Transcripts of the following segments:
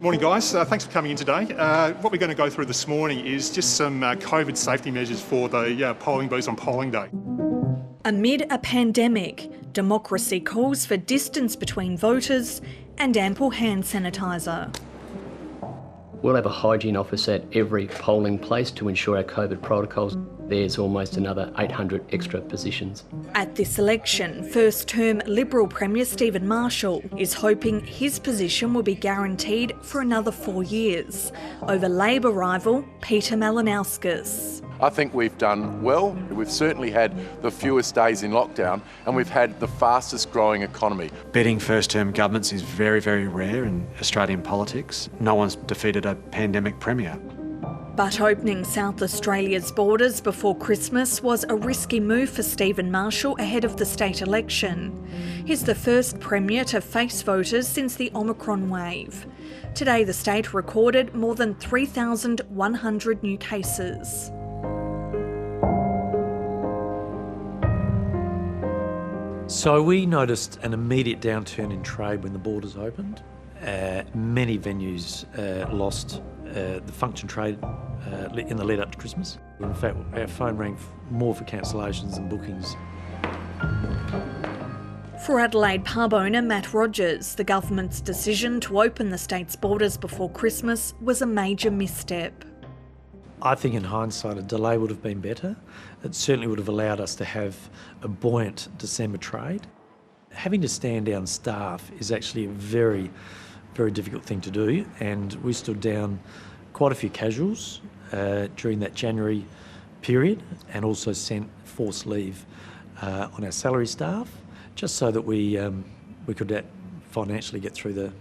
Morning guys, thanks for coming in today. What we're going to go through this morning is just some COVID safety measures for the polling booths on polling day. Amid a pandemic, democracy calls for distance between voters and ample hand sanitiser. We'll have a hygiene officer at every polling place to ensure our COVID protocols. There's almost another 800 extra positions. At this election, first-term Liberal Premier Stephen Marshall is hoping his position will be guaranteed for another 4 years over Labor rival Peter Malinauskas. I think we've done well. We've certainly had the fewest days in lockdown and we've had the fastest growing economy. Beating first-term governments is very, very rare in Australian politics. No one's defeated a pandemic premier. But opening South Australia's borders before Christmas was a risky move for Stephen Marshall ahead of the state election. He's the first premier to face voters since the Omicron wave. Today the state recorded more than 3,100 new cases. So we noticed an immediate downturn in trade when the borders opened. Many venues lost the function trade in the lead up to Christmas. In fact, our phone rang more for cancellations than bookings. For Adelaide pub owner Matt Rogers, the government's decision to open the state's borders before Christmas was a major misstep. I think in hindsight a delay would have been better. It certainly would have allowed us to have a buoyant December trade. Having to stand down staff is actually a very, very difficult thing to do, and we stood down quite a few casuals during that January period and also sent forced leave on our salary staff just so that we could financially get through that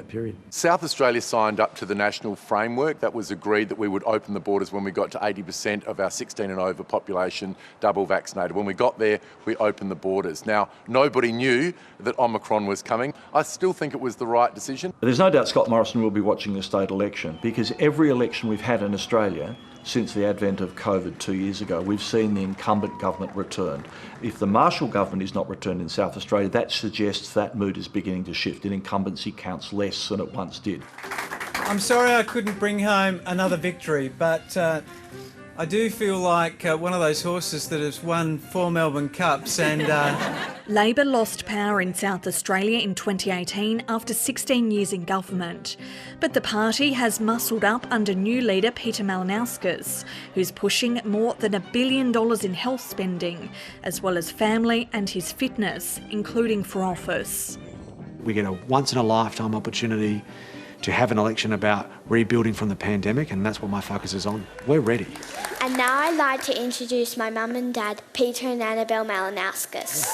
period. South Australia signed up to the national framework that was agreed that we would open the borders when we got to 80% of our 16 and over population double vaccinated. When we got there, we opened the borders. Now, nobody knew that Omicron was coming. I still think it was the right decision. There's no doubt Scott Morrison will be watching the state election because every election we've had in Australia since the advent of COVID 2 years ago, we've seen the incumbent government returned. If the Marshall government is not returned in South Australia, that suggests that mood is beginning to shift and incumbency counts less than it once did. I'm sorry I couldn't bring home another victory, but I do feel like one of those horses that has won 4 Melbourne Cups and... Labor lost power in South Australia in 2018 after 16 years in government. But the party has muscled up under new leader Peter Malinauskas, who's pushing more than $1 billion in health spending, as well as family and his fitness, including for office. We get a once-in-a-lifetime opportunity to have an election about rebuilding from the pandemic, and that's what my focus is on. We're ready. And now I'd like to introduce my mum and dad, Peter and Annabelle Malinauskas.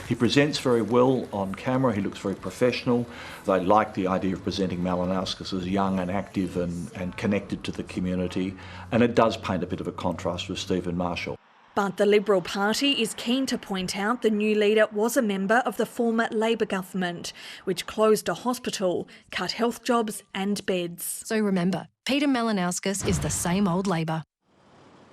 He presents very well on camera, he looks very professional. They like the idea of presenting Malinauskas as young and active and connected to the community, and it does paint a bit of a contrast with Stephen Marshall. But the Liberal Party is keen to point out the new leader was a member of the former Labor government, which closed a hospital, cut health jobs and beds. So remember, Peter Malinauskas is the same old Labor.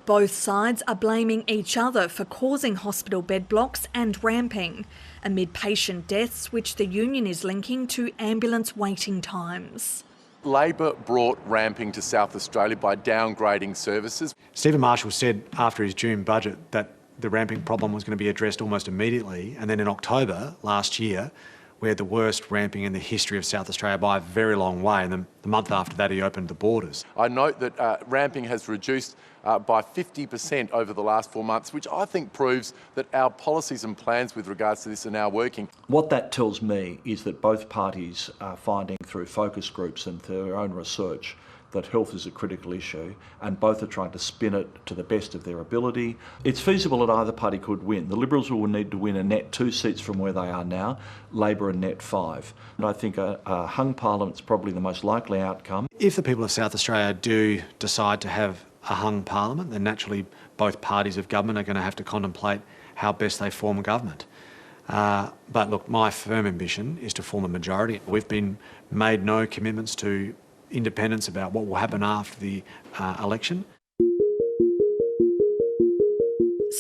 Both sides are blaming each other for causing hospital bed blocks and ramping, amid patient deaths which the union is linking to ambulance waiting times. Labor brought ramping to South Australia by downgrading services. Stephen Marshall said after his June budget that the ramping problem was going to be addressed almost immediately, and then in October last year we had the worst ramping in the history of South Australia by a very long way, and the month after that he opened the borders. I note that ramping has reduced by 50% over the last 4 months, which I think proves that our policies and plans with regards to this are now working. What that tells me is that both parties are finding through focus groups and through their own research that health is a critical issue, and both are trying to spin it to the best of their ability. It's feasible that either party could win. The Liberals will need to win a net 2 seats from where they are now, Labor a net 5. And I think a hung parliament is probably the most likely outcome. If the people of South Australia do decide to have a hung parliament, then naturally both parties of government are going to have to contemplate how best they form government. But look, my firm ambition is to form a majority. We've been made no commitments to independence about what will happen after the election.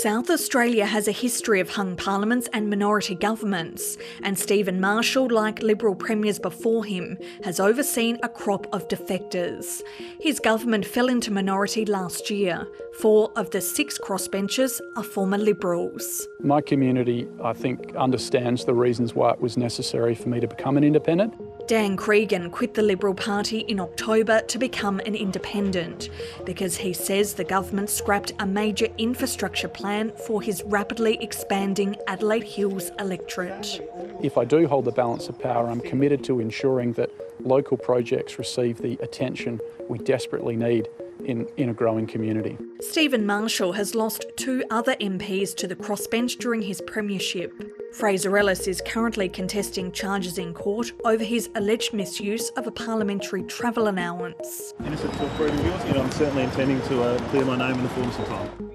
South Australia has a history of hung parliaments and minority governments, and Stephen Marshall, like Liberal premiers before him, has overseen a crop of defectors. His government fell into minority last year. 4 of the 6 crossbenchers are former Liberals. My community, I think, understands the reasons why it was necessary for me to become an independent. Dan Cregan quit the Liberal Party in October to become an independent because he says the government scrapped a major infrastructure plan for his rapidly expanding Adelaide Hills electorate. If I do hold the balance of power, I'm committed to ensuring that local projects receive the attention we desperately need in a growing community. Stephen Marshall has lost 2 other MPs to the crossbench during his premiership. Fraser Ellis is currently contesting charges in court over his alleged misuse of a parliamentary travel allowance. Innocent till proven guilty, and I'm certainly intending to clear my name in the fullness of time.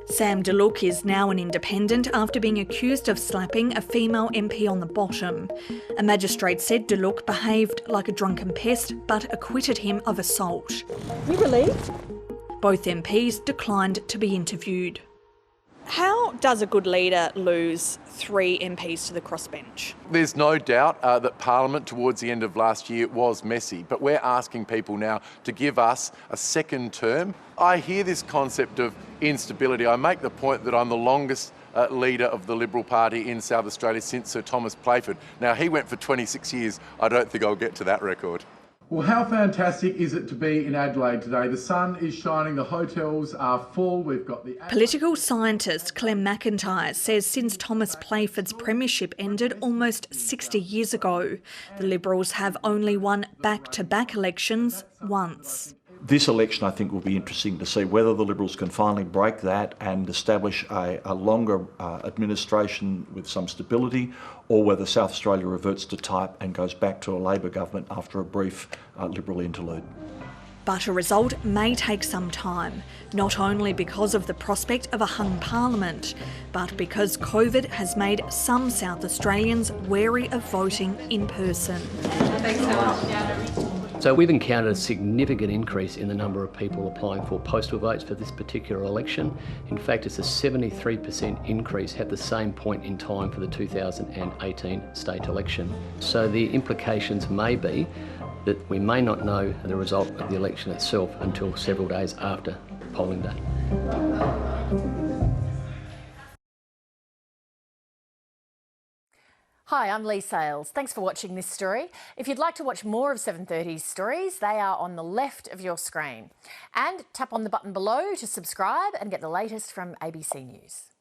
Sam DeLuc is now an independent after being accused of slapping a female MP on the bottom. A magistrate said DeLuc behaved like a drunken pest but acquitted him of assault. You relieved? Both MPs declined to be interviewed. How does a good leader lose 3 MPs to the crossbench? There's no doubt that Parliament towards the end of last year was messy, but we're asking people now to give us a second term. I hear this concept of instability. I make the point that I'm the longest leader of the Liberal Party in South Australia since Sir Thomas Playford. Now, he went for 26 years. I don't think I'll get to that record. Well, how fantastic is it to be in Adelaide today? The sun is shining, the hotels are full, we've got the... Political scientist Clem McIntyre says since Thomas Playford's premiership ended almost 60 years ago, the Liberals have only won back-to-back elections once. This election, I think, will be interesting to see whether the Liberals can finally break that and establish a longer administration with some stability, or whether South Australia reverts to type and goes back to a Labor government after a brief Liberal interlude. But a result may take some time, not only because of the prospect of a hung parliament, but because COVID has made some South Australians wary of voting in person. Thanks so much. So we've encountered a significant increase in the number of people applying for postal votes for this particular election. In fact, it's a 73% increase at the same point in time for the 2018 state election. So the implications may be that we may not know the result of the election itself until several days after polling day. Hi, I'm Lee Sales. Thanks for watching this story. If you'd like to watch more of 730's stories, they are on the left of your screen. And tap on the button below to subscribe and get the latest from ABC News.